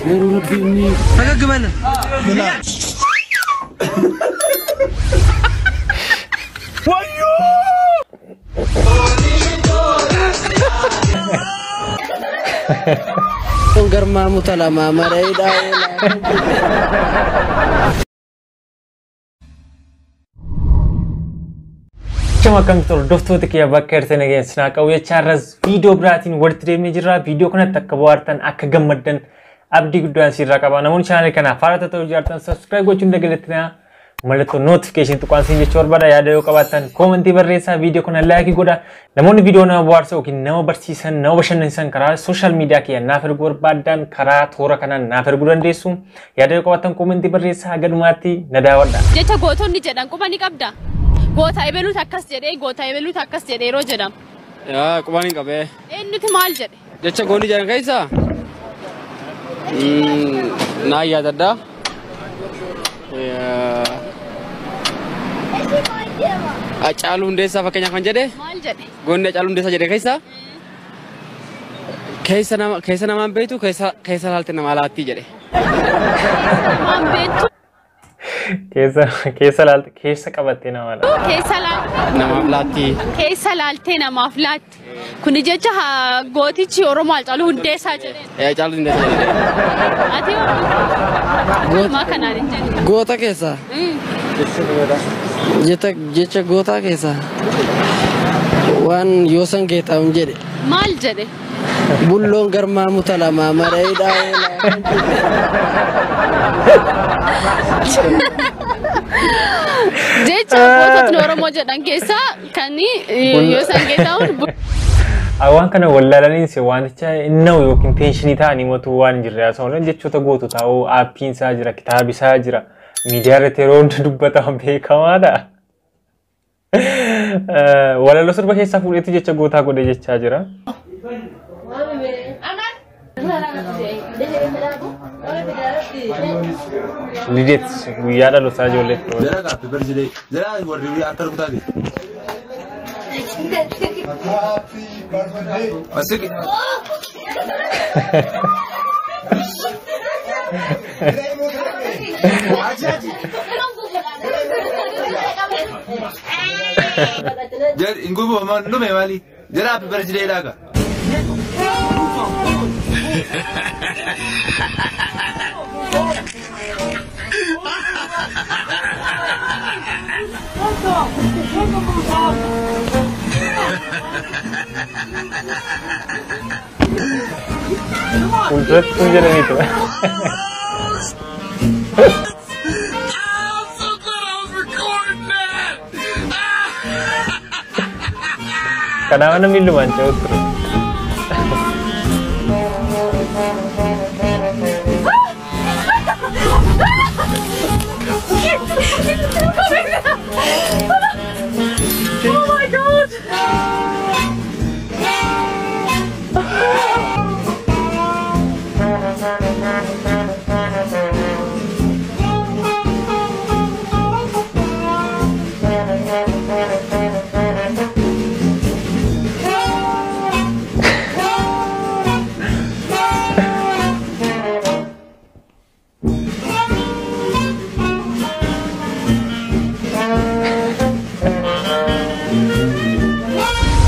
ورو ربيني فكك بنا ويو Tunggar mamu talama marida Cuma kan tordoftoota kiyya bakka hirtanii geessinaa qawwee chaarras viidiyoo biraatiin walitti deemnee jirra. Viidiyoo kanatti akka bohaartan akka gammaddan abdii guddaan sirraa qaba. Namoonni chaanal kanaaf haarota ta'uu jaartan subscribe gochuun dagalatina mallattoo notification tuqaan siin jechuu barbaada. Yaada yoo qabaattan koomentii barreessaa, viidiyoo kana laayikii godha. Namoonni viidiyoo nama bohaarsa yookiin nama barsiisan, nama bashannansiisan karaa sooshaal miidiyaa kiyya naaf erguu barbaadan karaa toora kanaan naaf erguu dandeessu. Yaada yoo qabaattan koomentii barreessaa gadumaatti na daawwadha. Jecha gootonni jedhan quba ni qabda. Goota ebeluut akkas jedhee goota ebeluut akkas jedhee yeroo jedham. Yaa quba ni qabee. Eenyuti maal jedhe? Jecha goonni jedhan keessa naa yaadadha. Acaalu hundeessaa fakkeenyaaf kan jedhe Maal jedhe? goonni acaalu hundeessaa jedhe keessa namaan beektu keessa laalte nama laatti jedhe. Maan beektu? Keessa qabattee nama laatti. Namaaf laatti. Keessa laaltee namaaf laatti. Kuni jecha gootichi Oromoo Hacaaluu Hundeessaa jedhe. Acaalu hundeessaa jedhe. Ati Oromoo maa kanaan hin jedhe? Goota keessa jecha goota keessa waan yoosan geetaa'uun jedhe Maal jedhe? bulloon garmaamu talama marida Jecha goototni Oromoo jedhan keessaa kan yoosan geetaa'uun Awaan kana wallaalaniinsi waanicha innawu yookiin teenshinii ta'anii mootuu waan hin jirre haasa'uun jechoota gootu ta'uu aappiin isaa jira, kitaabi isaa jira, miidiyaa irratti yeroo hundi dubbataman beekamaadha. Walaloo sirba keessaa fuudheetu jecha gootaa godhe jechaa jira. Lidet guyyaa dhalootaa ijoollee Ingubo no me vale. Jara happy birthday daga. Ultrat tunjana itu. Kadang-kadang minum aja terus. Oh my God!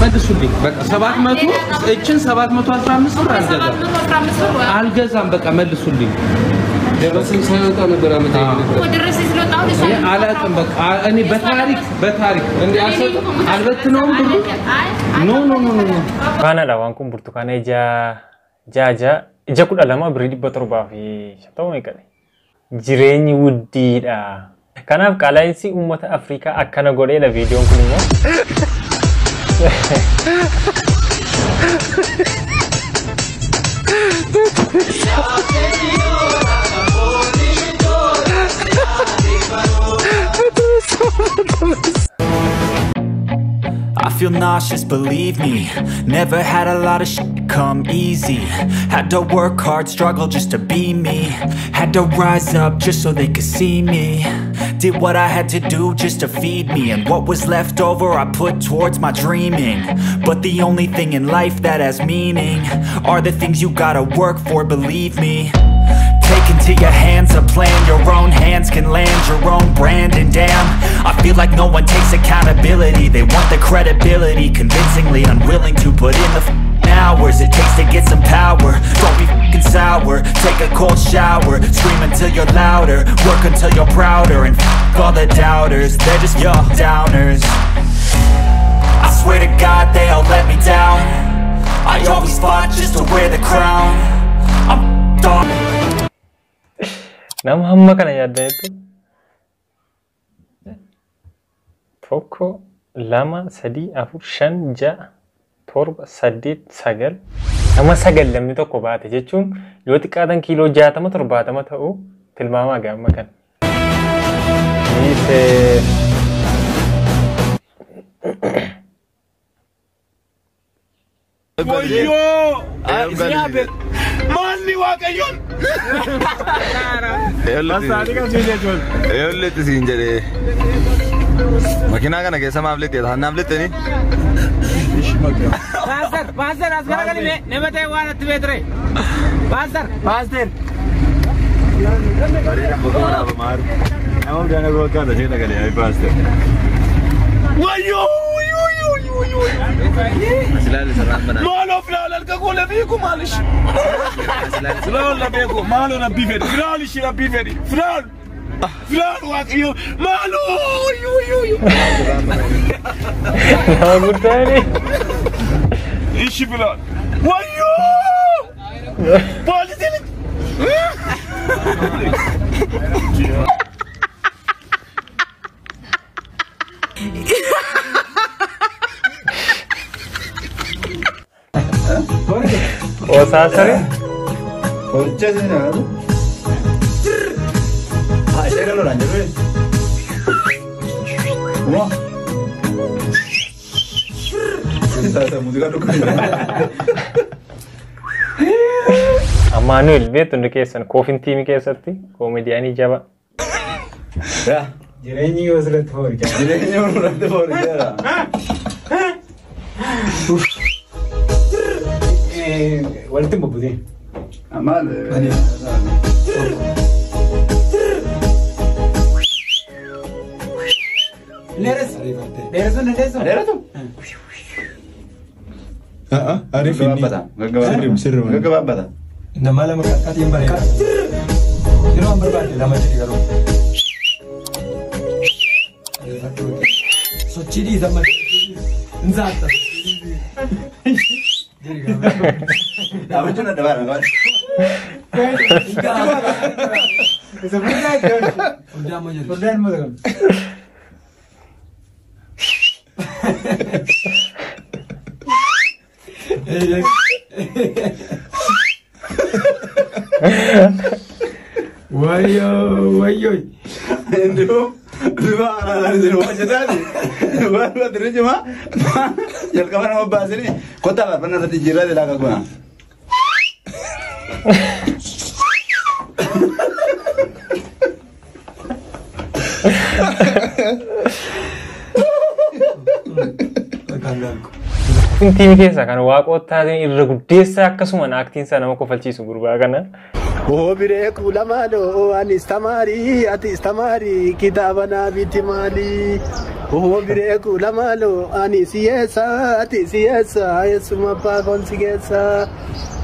መልሱልኝ በቃ 700 እችን 715 ብር አልገዛም በቃ መልሱልኝ ደረሰኝ ሳይወጣ ነበር አመጣኝ ደረሰኝ ስለወጣው አላውቅም በቃ እኔ በታሪክ እንዴ አልበትነውም ብሩ ኖ Kanadha waan kun burtukaana ija kudha lama birrii 700 fi 50 meeqadha. Jireenyi wuddiidha. Kanaaf qaala'insi uummata Afrikaa akkana godheedha viidiyoon kun immoo. I feel nauseous, believe me. Never had a lot of shit come easy. Had to work hard, struggle just to be me. Had to rise up just so they could see me. Did what I had to do just to feed me, and what was left over I put towards my dreaming. But the only thing in life that has meaning are the things you gotta work for, believe me. Take into your hands a plan, your own hands can land your own brand. And damn, I feel like no one takes accountability. They want the credibility, convincingly unwilling to put in the hours it takes to get some power. Don't be f***ing sour, take a cold shower, scream until you're louder, work until you're prouder, and f*** all the doubters, they're just your downers. I swear to God they all let me down. I always fought just to wear the crown. I'm done. Nama hamma kana yaadanitu tokko lama sadii afur shan ja'a torba saddeet sagal nama sagal lamni tokko baate jechuun yoo xiqqaatan kiiloo 60 70 ta'u tilmaamaa gaamma kan Mani wakayon. Eolle tisin jere. Makina kana kaisa maamle te dhan naamle te ni. Pastor asgara kali ne bate wana tvetre. Pastor. Bari na bogona ba mar. Amo jana go ka da chena kali ai pastor. Wayo. Asilal saram bana. Malo flal alka kula fiku malish. Flal la beko malo na bifedi. Flal shi na bifedi. Flal wakiyo malo yo. Na gutani. Ishi flal. Wayo. Police. O saasare Ocha se na. Ah, llega lo ranjero. Wah. Esa música no cae. Amanuel beetu inni keessan koofin tiimii keessatti koomediyaanii jaba. Ya. Jireenyi yoo asirratti foorjaa. Jireenyi yoo asirratti foorjaa. Walitti bubbutee. Amal. Dheeratu. Arif ini. Gaggabaabbata. Nama lama kakaatiin bareeda. Yeroo an barbaade lama jedhi garuu. Sochii dhiisa malee. Nzaata. Dhaabbachuun adda baara. Isa furdaa iddoo. Furdaa moo jedhu. Furdaan moo jedhu. Wayo. Dua orang rumah jadi, baru terjemah. Jangan kemana mau bahas ini. Kota apa? Pernah tadi jira di laga gua. Tiimii keessa kan waaqottaatiin irra guddeessaa akkasumaan aaktiinsaa nama kofalchiisu gurbaa kana. Obire kula malo anistamari atistamari kitabana bitimali. Obire kula malo anisiesa atisiesa yesuma pa konsigesa.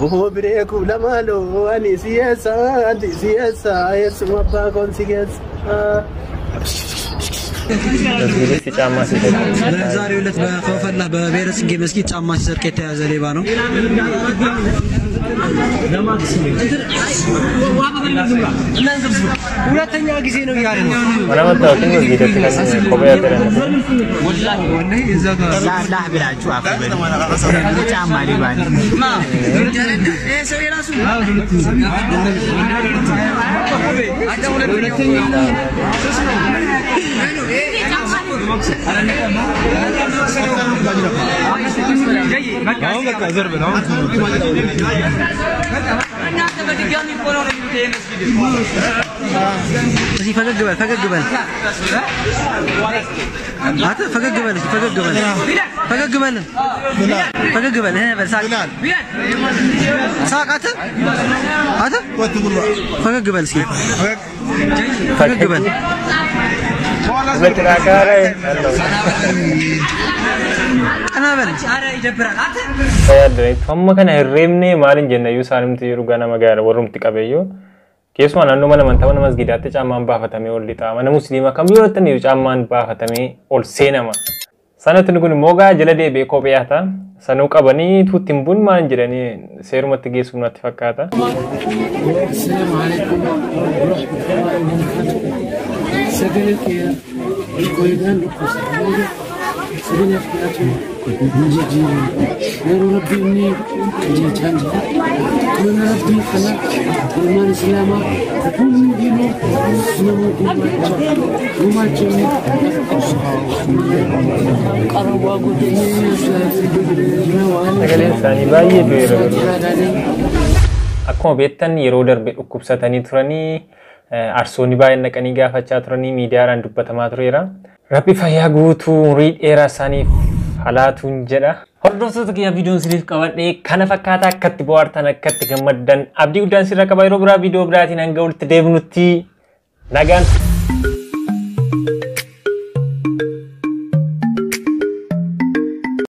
Obire kula malo anisiesa atisiesa yesuma pa konsigesa. Jadi caama sih. ዛሬ ሁለት በፈላ በብሔረስ እንጌ መስጊድ ጫማ ሲሰርቅ የተያዘ ሌባ ነው። ሁለተኛ ጊዜ ነው ያለ ነው። ወራመጣው ግን ሂደት ከዚህ ኮበያ ተረነ ወላሂ እዛ ጋር ላህ ብላችሁ አፈበል ጫማ ሌባ ነው። ይሄ ሰው የራሱ Masih fagak gebal. Ata fagak gebal. Heh, sak. Sak ata? Fagak gebal sih. Fagak gebal. Kenapa? Cara ijaberan ata? Dari thumma kana irreemne maalin jenna yu saanimti rugana magara warumti qabeeyyo keessuma naannoo mana amantaa mana masgidaatti caammaan baafatamee ol lixa mana musliimaa kam yoo ta'an caammaan baafatamee ol seenama sanatti kun immoo gaa jala deebi'ee kophee haata sanuu qabanii tuuttiin bun maal jedhanii seerumatti geessuun natti fakkaata. Assalamu alaikum sagalee kee qoyidaan dhukkubsa سبيل أفكارهم نجي نرو ربي مني نجي تانجي من ربي خلق إيمان إسلام كل دينه نمو وما جمي قربوا قدني سجل إنساني باي بيرو أكون بيتن يرودر بكوبساتني تراني أرسوني باي نكني جافة تراني ميديا رندوبة تريرا Rabbi fayyaa guutuu umrii dheeraa isaaniif halaatuun jedha. Hordoftoota kiyya viidiyoon isiniif qabadhee kana fakkaata akkatti bohaartan akkatti gammaddan abdii guddaan sirra qaba yeroo biraa viidiyoo biraatiin hanga walitti deebinutti nagaan.